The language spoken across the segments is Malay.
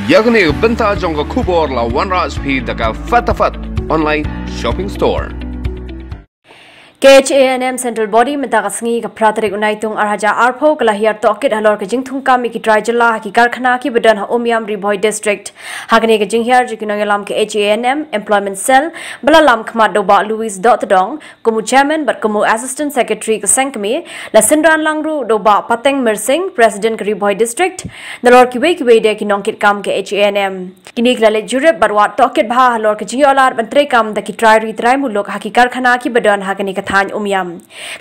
yakni benta jongga kubor la OneRa's P daga fatafat online shopping store. KHANM Central Body mentagasngi ka pratrik unaitung arhaja arpho kalahir tokit halor ka jingthung kami ki trajala ki karkhana ki bedan omiam riboy district hagni ka jinghiar jikinangalam KHANM employment cell balalam khmat doba Louis Dotdong kumu chairman but kumu assistant secretary ka sengkmi la sindran langru doba pateng mersing president ka riboy district nalor ki we de ki nongkit kam KHANM kini klale jurep barwa tokit bha halor ka jingyolar bantre kam da ki trai ri trai mulok haki karkhana ki bedan hagni ka than umiam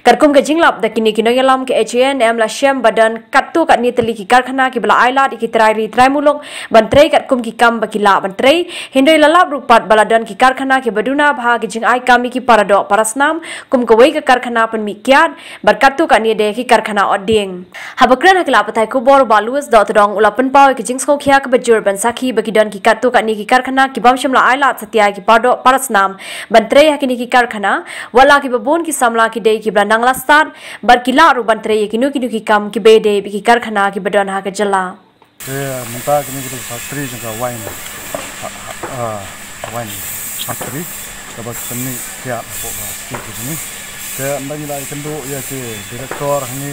karkum ke jinglap da kini kinoyalam ke HANM la shem badan kattu kat ni teli ki karkhana ki bala ailat ki trai mulong bantrei katkum ki kam bakila bantrei hindai lalap rupat baladan ki karkhana ki baduna bha ki jing ai kami ki parado parasnam kum ko wei ka karkhana pan mi kyat barkatu kat ni de ki karkhana oding habakran hakla patai ko bor balues dotdong ulapan paw ki jing sko khia ka bajur ban sakhi bakidan ki kattu kat ni ki karkhana ki bamsham la ailat satya ki parado parasnam bantrei hakini ki karkhana wala ki babon ki samla ki dei ki blanang la start bar ki la ru bantre ki nu ki kam ki bede ki karkhana ki badan ha ka jala menta ki ni factory janga wine factory ka ba kani kya po ki ni ke mbani la kendo ya ke director ni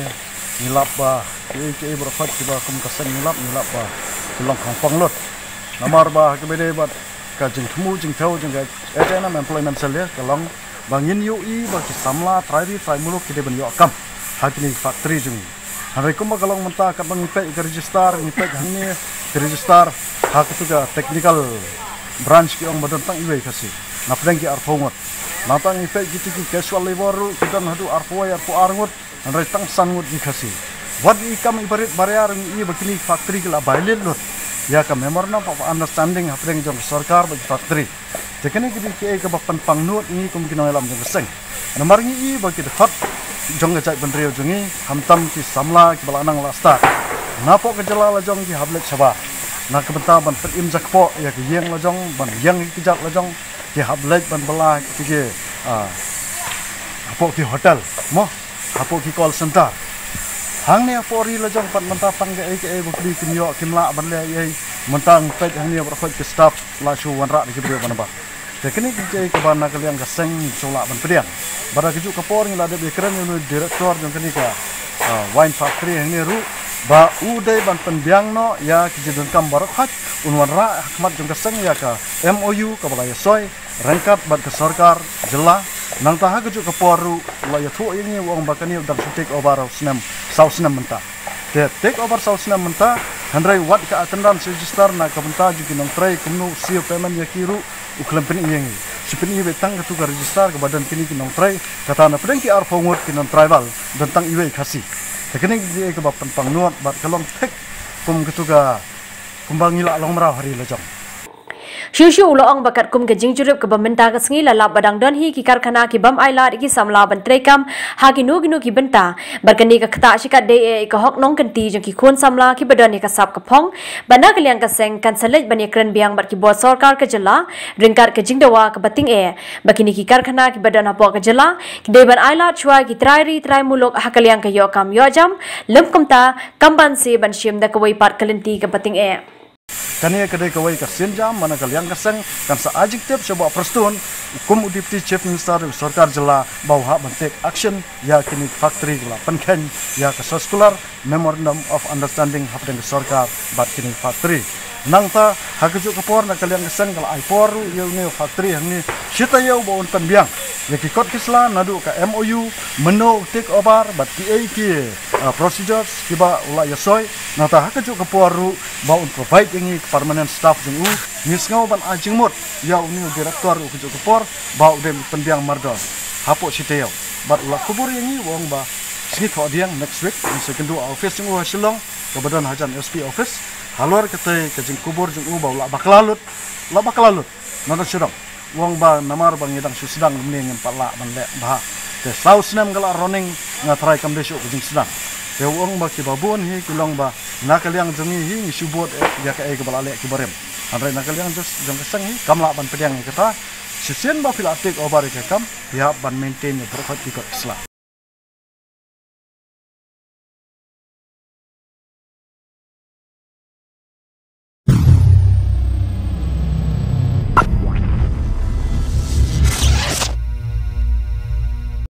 nilap ba ki berfat ki ba kum kasan nilap ba long kongpang lot namar ba ki bede ba ka jing thmu jing thau jang HANM employment cell ya kalong bangin UI bagi samla trai muluk kita ben yo kam hakini factory jung hari kuma kalong menta ka bang ipe ka register ipe hangni register hak tu ka technical branch ki ong badan tang iwe kasi na pleng ki arphongot na tang ipe gitu ki casual labor kita hadu arphoi arngot andre tang sangut ki kasi wat i kam ibarit baryar i bakini factory ki la bailil lot ya ka memorandum of understanding hapreng jong sarkar bagi factory tekene ki ke bapan pangnut ni kum kinoilam jong seng nomor ni bagi hot jong gajak bendreo jongi hamtam ki samla ki balanang lasta napo ke jala la jong ki hablet saba na ke benta ban perim jakpo ya ki yeng la jong ban yeng ki jak la jong ki hablet ban bala ki apo ki hotel mo apo ki call center hang ne fori la jong pat menta pang ke bukli kinyo kimla ban le ye mentang pet hang ne berkhot ke staff la shu wan ra ki bre ban ba teknik ke bana kalian ka seng chola ban pedian bara keju kapor ni la de keren ni director jong kini ka wine factory hang ne ru ba udai ban penbiang no ya ki jidun kam bar khat unwan ra hikmat jong ka seng ya ka MOU ka bala ya soy rangkat bat ke sarkar jela nang taha keju kaporu la ya thu ini wong bakani dar take over snam sau snam menta te take over sau snam menta handrai wat ka attendance register na ka benta juki nang trai kumnu sio payment ya kiru uklam peni yang sipeni betang ka tu ka register ka badan kini ki nang trai kata na pedeng ki ar fongot ki nang tribal tentang iwe khasi tekene ki ka bapan pangnuat bat kalong tek kum ketu ka kumbangila long mara hari lajang Shushu uloong bakat kum ke jingjurup ke bamenta ke sengi lalap badang don hi ki karkhana ki bam ailat ki samla ban trekam ha ki nu ki benta barkani ka khata shikat de ka hok nong kanti jong ki khon samla ki badan ka sap ka phong bana kaliang ka seng kan selej bani kren biang bar ki bo sarkar ka jala ringkar ka jingdawa ka bating bakini ki karkhana ki badan ha po ka jala ki de ban ailat chwa ki trai mulok ha kaliang ka yo kam yo jam lem kumta kamban se ban shim da ka wai pat kalinti ka bating kania kedai kawai ka senjam mana kalian kaseng kan sa adjective coba perstun kum deputy chief minister sarkar jela bawha bantek action ya kini factory jela penken ya ke circular memorandum of understanding hapdeng sarkar bat kini factory nangta hakeju kapor na kalian kaseng kala aiporu ye ne factory hangni sita ye baun penbiang ya ki kot kisla nadu ka MOU meno take over bat ki procedures kiba ula yasoy nata hakeju kaporu baun provide ini permanent staff jung nisngau ban ajingmut ya uni director hakeju kapor bau dem penbiang mardon hapo siteo bat ula kubur ini wong ba sini thodiang next week second do office jung hasilong kebadan hajan SP office halor ketai kejing kubur jung bau la baklalut nada surang wong ba namar bang idang susidang mning pala ban le bah te saus nam gala running ngatrai kam desu kejing sedang te wong ba ki babun hi kilong ba nakaliang jungi hi subot ya ka ke balale ki barem andre nakaliang jos jong kesang hi kamla ban pediang kita sisien ba filatik obar ke kam ya ban maintain berkhot ikut islam